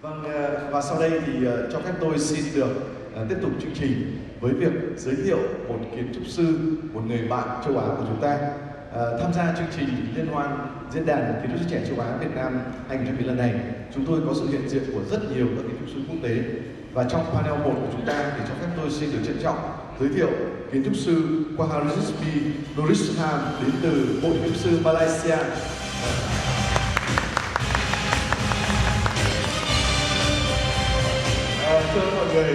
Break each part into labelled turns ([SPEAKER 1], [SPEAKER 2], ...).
[SPEAKER 1] Vâng, và sau đây thì cho phép tôi xin được tiếp tục chương trình với việc giới thiệu một kiến trúc sư, một người bạn châu Á của chúng ta tham gia chương trình liên hoan diễn đàn kiến trúc sư trẻ châu Á Việt Nam 2019 lần này. Chúng tôi có sự hiện diện của rất nhiều các kiến trúc sư quốc tế, và trong panel 1 của chúng ta thì cho phép tôi xin được trân trọng giới thiệu kiến trúc sư Qhawarizmi Bin Norhisham đến từ Hội Kiến trúc sư Malaysia. Thưa mọi người,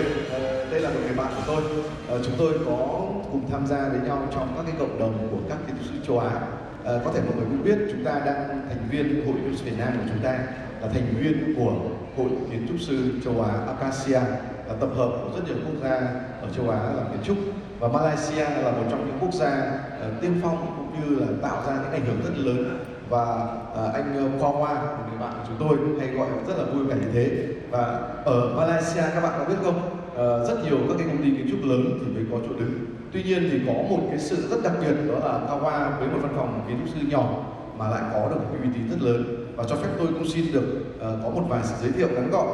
[SPEAKER 1] đây là một người bạn của tôi. Chúng tôi có cùng tham gia với nhau trong các cái cộng đồng của các kiến trúc sư châu Á. Có thể mọi người cũng biết chúng ta đang thành viên Hội Kiến trúc sư Việt Nam của chúng ta là thành viên của Hội Kiến trúc sư châu Á Acacia, là tập hợp của rất nhiều quốc gia ở châu Á làm kiến trúc, và Malaysia là một trong những quốc gia tiên phong cũng như là tạo ra những ảnh hưởng rất lớn. Và anh Khoa, một người bạn của chúng tôi hay gọi rất là vui vẻ như thế. Và ở Malaysia các bạn có biết không, rất nhiều các cái công ty kiến trúc lớn thì mới có chỗ đứng. Tuy nhiên thì có một cái sự rất đặc biệt, đó là Khoa với một văn phòng kiến trúc sư nhỏ mà lại có được một cái uy tín rất lớn. Và cho phép tôi cũng xin được có một vài sự giới thiệu ngắn gọn.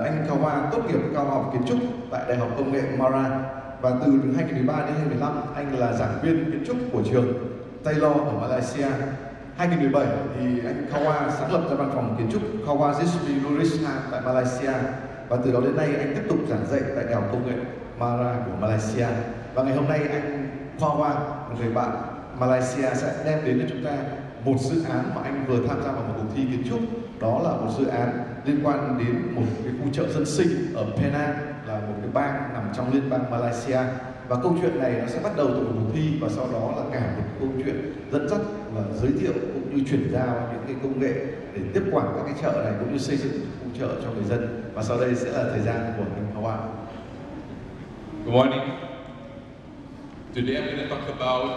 [SPEAKER 1] Anh Khoa tốt nghiệp cao học kiến trúc tại Đại học Công nghệ Mara, và từ 2013 đến 2015 anh là giảng viên kiến trúc của trường Taylor ở Malaysia. 2017 thì anh Khoa sáng lập ra văn phòng kiến trúc Qhawarizmi Bin Norhisham tại Malaysia, và từ đó đến nay anh tiếp tục giảng dạy tại Đại học Công nghệ Mara của Malaysia. Và ngày hôm nay anh Khoa, một người bạn Malaysia, sẽ đem đến cho chúng ta một dự án mà anh vừa tham gia vào một cuộc thi kiến trúc. Đó là một dự án liên quan đến một cái khu chợ dân sinh ở Penang, là một cái bang nằm trong liên bang Malaysia. Và câu chuyện này nó sẽ bắt đầu từ một cuộc thi, và sau đó là cả một câu chuyện dẫn dắt và giới thiệu cũng như chuyển giao những cái công nghệ để tiếp quản các cái chợ này, cũng như xây dựng khu chợ cho người dân. Và sau đây sẽ là thời gian của anh Khoa.
[SPEAKER 2] Good morning. Today I'm going to talk about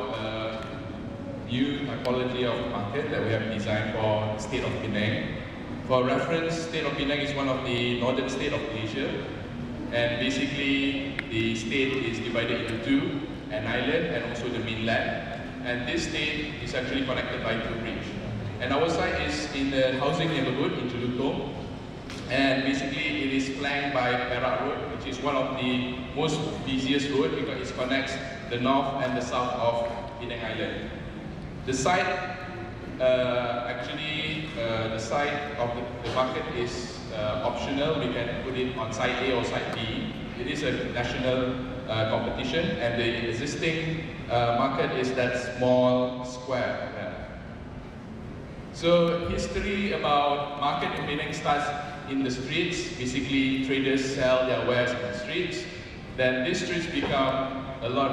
[SPEAKER 2] new typology of market that we have designed for state of Penang. For reference, state of Penang is one of the northern state of Malaysia, and basically the state is divided into two, an island and also the mainland. And this state is actually connected by two bridges. And our site is in the housing neighborhood in Jelutong, and basically it is flanked by Perak Road, which is one of the most busiest road because it connects the north and the south of Penang Island. The site, the site of the market is optional. We can put it on site A or site B. It is a national competition, and the existing market is that small square. So history about market in Penang starts in the streets. Basically, traders sell their wares in the streets. Then these streets become a lot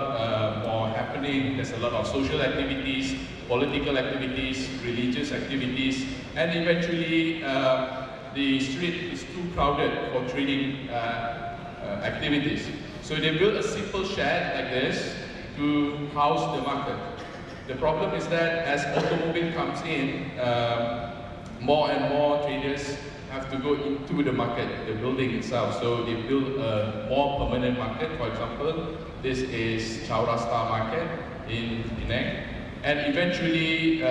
[SPEAKER 2] more happening. There's a lot of social activities, political activities, religious activities, and eventually the street is too crowded for trading activities. So they built a simple shed like this to house the market. The problem is that as automobile comes in, more and more traders have to go into the market, the building itself. So they build a more permanent market. For example, this is Chaurasta market in Penang. And eventually,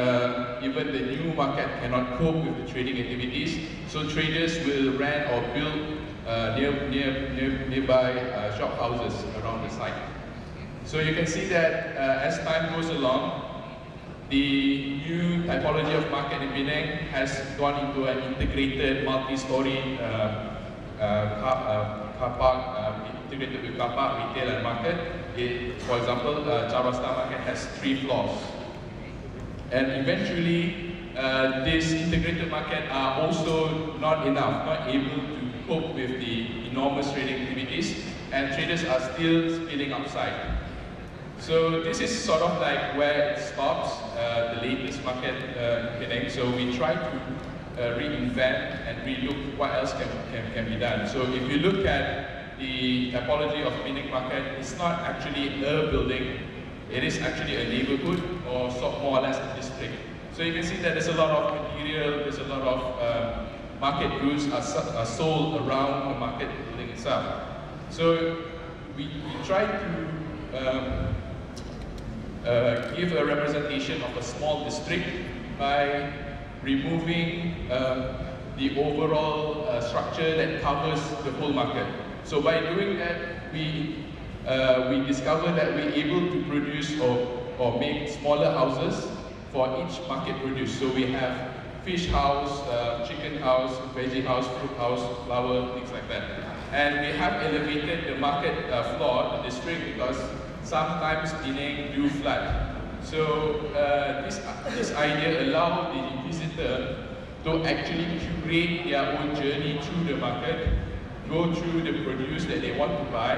[SPEAKER 2] even the new market cannot cope with the trading activities. So traders will rent or build nearby shop houses around the site. So you can see that as time goes along, the new typology of market in Penang has gone into an integrated multi-story car park, integrated with car park, retail and market. For example, Chaurasta market has 3 floors. And eventually, this integrated market are also not enough, not able to cope with the enormous trading activities, and traders are still spilling outside. So this is sort of like where it stops, the latest market in Penang. So we try to reinvent and relook what else can be done. So if you look at the typology of Penang market, it's not actually a building. It is actually a neighborhood, or more or less a district. So you can see that there's a lot of material, there's a lot of market goods are sold around the market building itself. So we try to give a representation of a small district by removing the overall structure that covers the whole market. So by doing that, we discovered that we're able to produce or make smaller houses for each market produce. So we have fish house, chicken house, veggie house, fruit house, flower, things like that. And we have elevated the market floor, the district, because sometimes Penang do flood. So this idea allows the visitor to actually curate their own journey through the market, go through the produce that they want to buy,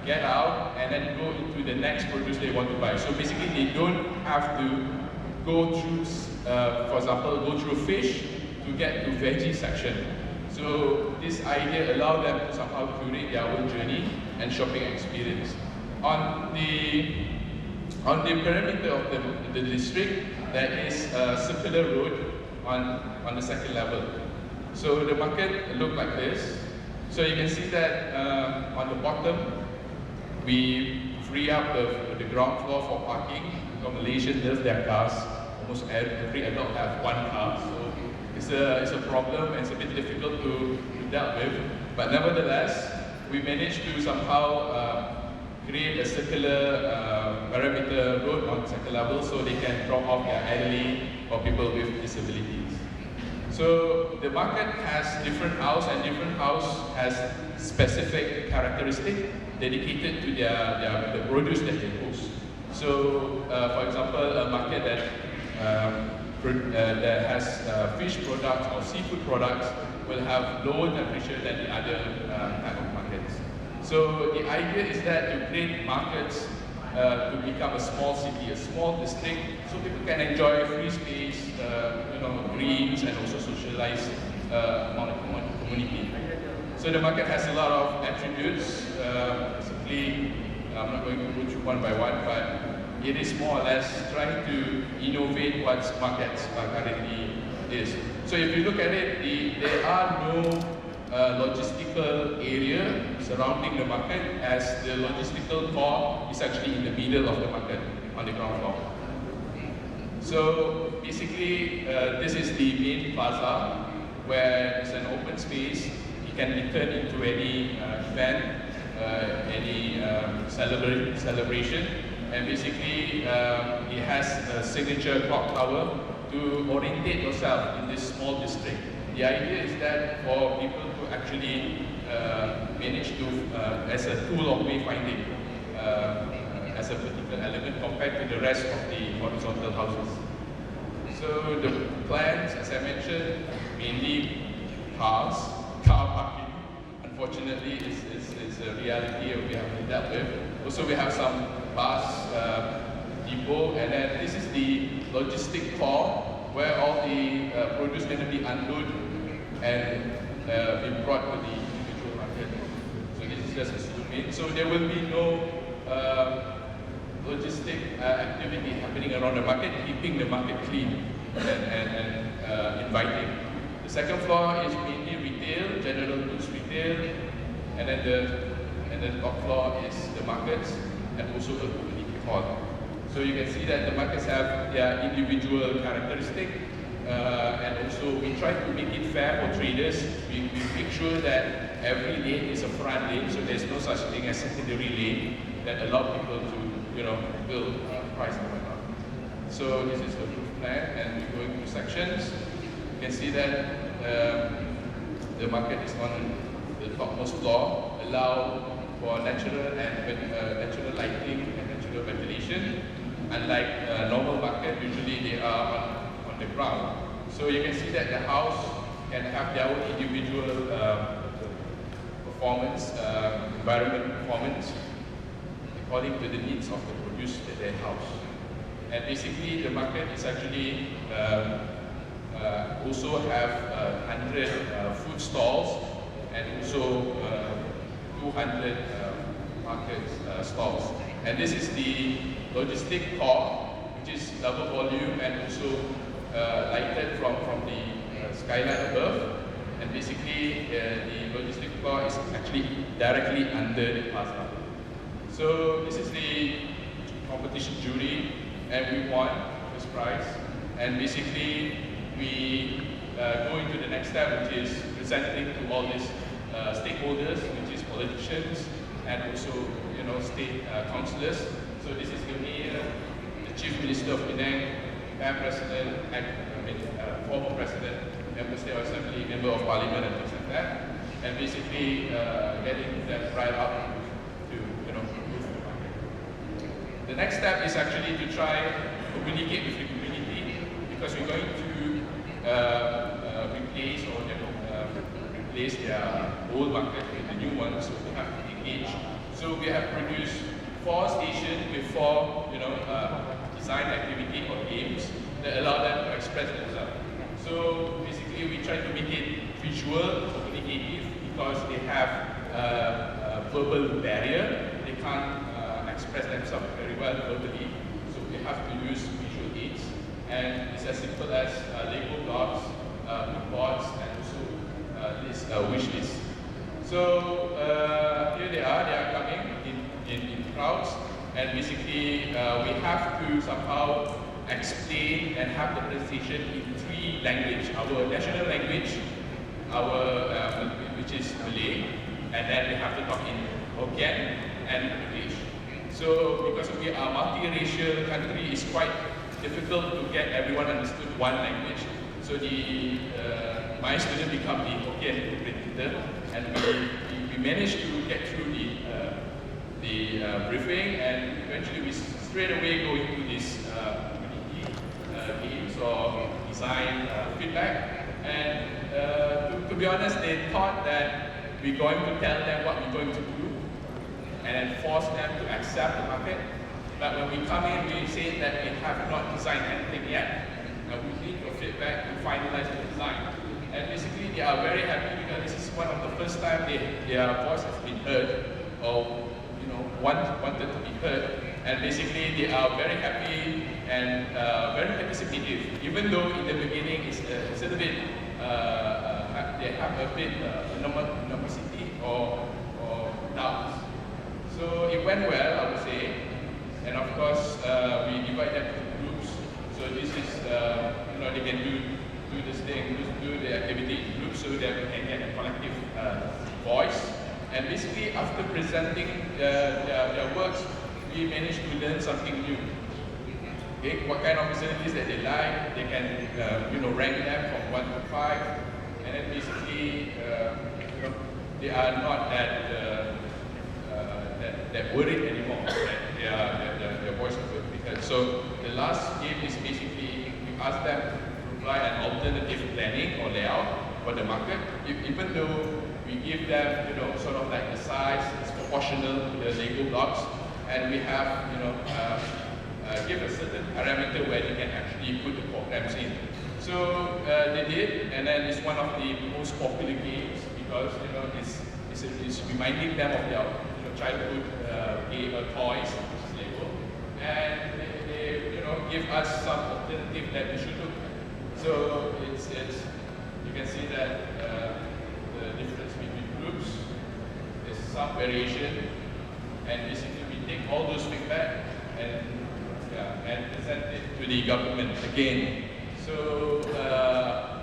[SPEAKER 2] get out, and then go into the next produce they want to buy. So basically they don't have to go through, for example, go through fish to get to veggie section. So this idea allows them to somehow curate their own journey and shopping experience. On the perimeter of the district, there is a circular road on the second level. So the market look like this. So you can see that on the bottom, we free up the ground floor for parking. So Malaysians love their cars. Almost every adult have one car. So it's a problem and it's a bit difficult to deal with. But nevertheless, we managed to somehow create a circular perimeter road on the second level so they can drop off their elderly or people with disabilities. So the market has different house, and different house has specific characteristics dedicated to the produce that they post. So for example, a market that has fish products or seafood products will have lower temperature than the other type of markets. So the idea is that to create markets to become a small city, a small district, so people can enjoy free space, greens, and also socialize among the community. So the market has a lot of attributes. Simply, I'm not going to go through one by one, but it is more or less trying to innovate what markets currently is. So if you look at it, there are no logistical area surrounding the market, as the logistical core is actually in the middle of the market on the ground floor. So basically, this is the main plaza where it's an open space. It can be turned into any event, any celebration, and basically it has a signature clock tower to orientate yourself in this small district. The idea is that for people to actually manage to, as a tool of wayfinding, as a particular element compared to the rest of the horizontal houses. So the plans, as I mentioned, mainly car parking. Unfortunately, is a reality we have to deal with. Also, we have some bus depot, and then this is the logistic core where all the produce going to be unloaded and be brought to the individual market. So this is just a zoom in. So there will be no logistic activity happening around the market, keeping the market clean and inviting. The second floor is mainly retail, general goods retail, and then the top floor is the markets and also the community hall. So you can see that the markets have their individual characteristics, and also we try to make it fair for traders. We make sure that every lane is a front lane, so there's no such thing as secondary lane that allow people to build price and whatnot. So this is the roof plan, and we go into sections. You can see that the market is on the topmost floor, allow for natural lighting and natural ventilation. Unlike normal market, usually they are on the ground. So you can see that the house can have their own individual performance, environment performance, according to the needs of the produce that they house. And basically, the market is actually also have 100 food stalls and also 200 market stalls. And this is the logistic core, which is double volume and also lighted from the skyline above. And basically, the logistic core is actually directly under the plaza. So this is the competition jury, and we won first prize. And basically, we go into the next step, which is presenting to all these stakeholders, which is politicians and also, you know, state councillors. So this is the mayor, the chief minister of Penang, president, former president, member of state assembly, member of parliament, and things like that. And basically getting them right up to, you know, improve the market. The next step is actually to try communicate with the community, because we're going to replace or replace their old market with the new one, so we have to engage. So we have produced 4 stations with 4, you know, design activity or games that allow them to express themselves. So basically, we try to make it visual, communicative, because they have a verbal barrier. They can't express themselves very well verbally, so we have to use visual aids. And it's as simple as Lego blocks, boards, and also wish lists. So here they are coming in crowds, and basically we have to somehow explain and have the presentation in 3 languages. Our national language, which is Malay, and then we have to talk in Hokkien and English. So because we are a multi-racial country, it's quite difficult to get everyone understood one language. So my student become the Hokkien interpreter, and we managed to get through the briefing, and eventually we straight away go into this community games or design feedback. And to be honest, they thought that we're going to tell them what we're going to do and then force them to accept the market. But when we come in, we say that we have not designed anything yet, and we need your feedback to finalize the design. And basically, they are very happy because this is one of the first time their voice has been heard, or wanted to be heard. And basically, they are very happy and very participative. Even though in the beginning it's a little bit, they have a bit nervosity or doubts. So it went well, I would say. And of course, we divide them into groups. So this is, they can do this thing, do the activity in groups so that we can get a collective voice. And basically, after presenting their works, we managed to learn something new. Okay, what kind of facilities that they like, they can rank them from 1 to 5, and then basically they are not that worried anymore that their voice will be heard. So the last game is basically we ask them to provide an alternative planning or layout for the market, even though we give them sort of like the size is proportional to the Lego blocks, and we have give a certain parameter where they can actually put the programs in. So they did, and then it's one of the most popular games because it's reminding them of their childhood game toys, Lego, and they give us some alternative that we should look at. So it's you can see that the difference between groups is some variation, and basically we take all those feedback and present it to the government again. So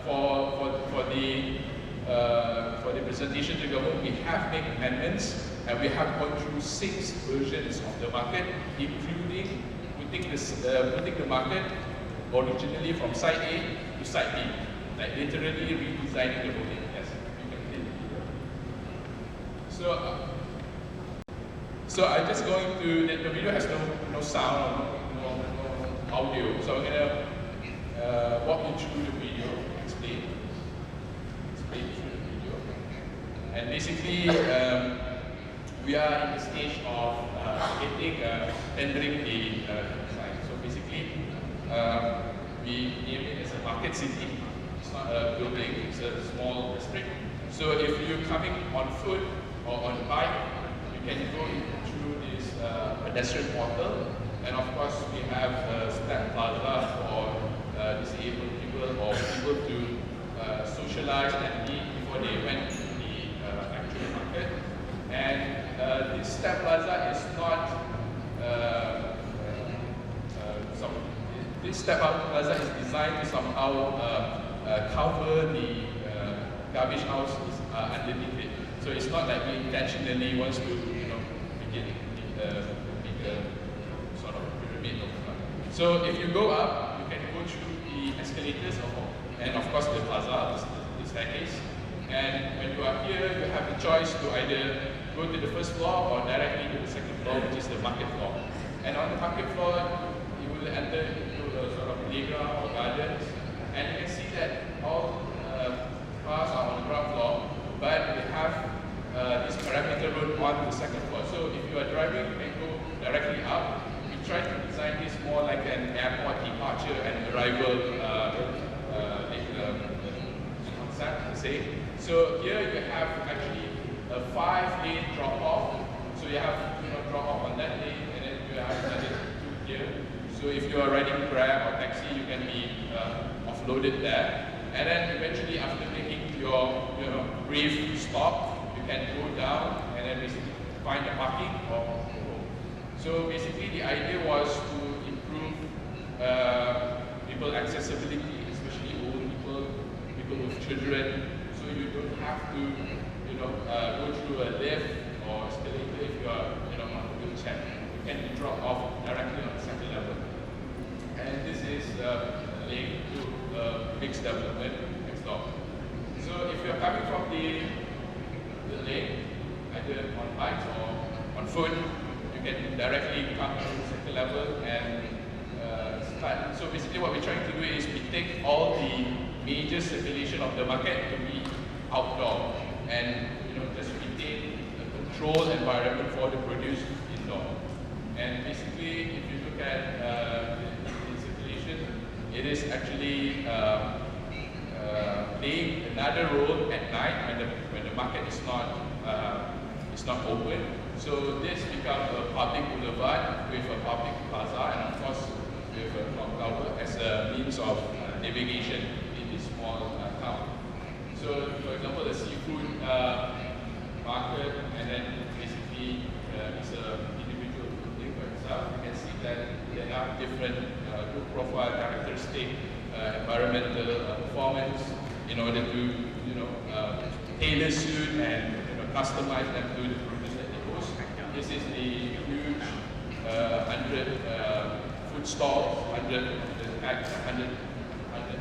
[SPEAKER 2] for the presentation to the government, we have made amendments, and we have gone through 6 versions of the market, including putting the market originally from side A to side B, like literally redesigning the whole thing. Yes, you can play the video. So I'm just going to, the video has no sound, no audio, so I'm going to walk you through the video, explain through the video. And basically, we are in the stage of tendering the design. So basically, we name it as a market city. It's not a building, it's a small district. So if you're coming on foot or on bike, you can go through this pedestrian portal. And of course, we have a step plaza for disabled people or people to socialize and meet before they went to the actual market. And this step plaza is not this step plaza is designed to somehow cover the garbage house is underneath it. So it's not like we intentionally wants to, make it sort of pyramid. So if you go up, you can go through the escalators and of course the plaza, the staircase. And when you are here, you have the choice to either go to the first floor or directly to the second floor, which is the market floor. And on the market floor, you will enter into a sort of playground or gardens. And you can see that all cars are on the ground floor, but we have this parameter road on the second floor. So if you are driving, you can go directly up. We try to design this more like an airport departure and arrival concept, to say. So here you have actually a 5-lane drop-off. So you have drop-off on that lane, and then you have another 2 here. So if you are riding Grab or taxi, you can be offloaded there. And then eventually, after making your brief stop, you can go down and then basically find a parking or go. So basically, the idea was to improve people accessibility, especially old people, people with children. So you don't have to, go through a lift or escalator if you are, on a wheelchair. You can be dropped off directly on the second level. And this is linked to mixed development next door. So if you're coming from the lane, either on bikes or on foot, you can directly come to the second level and start. So basically what we're trying to do is we take all the major circulation of the market to be outdoor and just retain a controlled environment for the produce indoor. And basically, if you look at the circulation, it is actually playing another role at night when the market is not open. So this becomes a public boulevard with a public plaza, and of course with a clock tower as a means of navigation in this small town. So, for example, the seafood market, and then basically it's an individual building for itself. You can see that there are different look profile characteristic, environmental performance in order to tailor suit and customize them to the produce that they host. This is the huge 100 food stalls, 100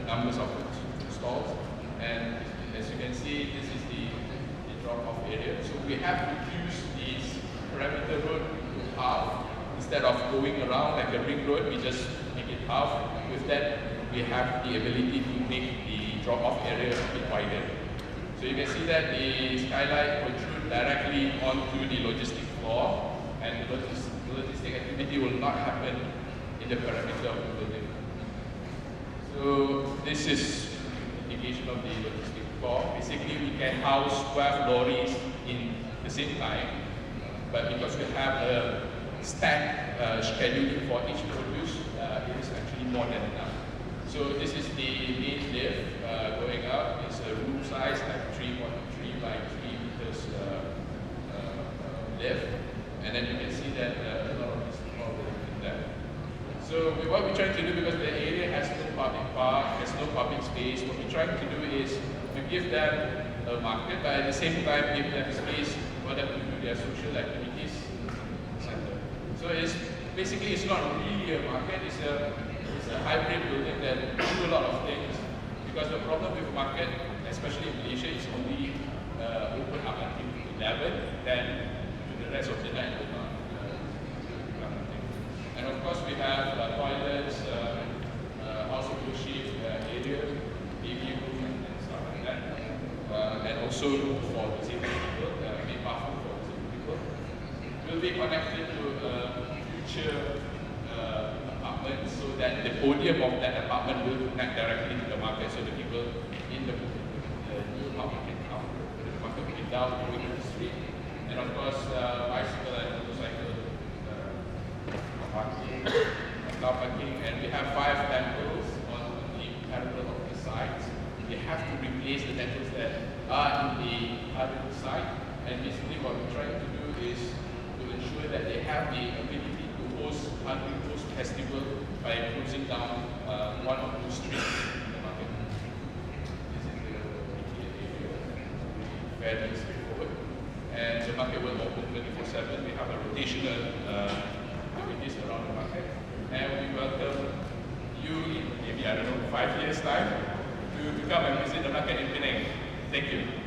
[SPEAKER 2] numbers of food stalls, and as you can see, this is the drop-off area. So we have reduced this perimeter road to half. Instead of going around like a ring road, we just make it half. With that, we have the ability to make the drop-off area a bit wider. So you can see that the skylight protrudes directly onto the logistic floor, and the logistic activity will not happen in the perimeter of the building. So this is indication of the logistic floor. Basically, we can house 12 lorries in the same time, but because we have a stack scheduling for each produce, it is actually more than enough. So this is the main lift going up. It's a room size like 3.3 by 3 meters lift, and then you can see that a lot of this floor in there. So what we're trying to do, because the area has no public park, has no public space, what we're trying to do is to give them a market, but at the same time give them space for them to do their social activities center. So it's not really a market, it's a hybrid building that do a lot of things, because the problem with market, especially in Malaysia, is only open up until 11, then the rest of the night will not. And of course we have toilets, house of worship area, baby room and stuff like that. And also for disabled people, main bathroom for disabled people. Will be connected to future apartments, so that the podium of that apartment will connect directly to the market, so the people in the new apartment can come to the market without going to the street. And of course bicycle and motorcycle parking, car parking, and we have 5 temples on the parallel of the sites. We have to replace the temples that are in the current site, and basically what we're trying to do is to ensure that they have the ability to host festival by closing down 1 or 2 streets in the market. fairly straightforward. And the market will open 24/7. We have a rotational activities around the market. And we welcome you in maybe, I don't know, 5 years' time to come and visit the market in Penang. Thank you.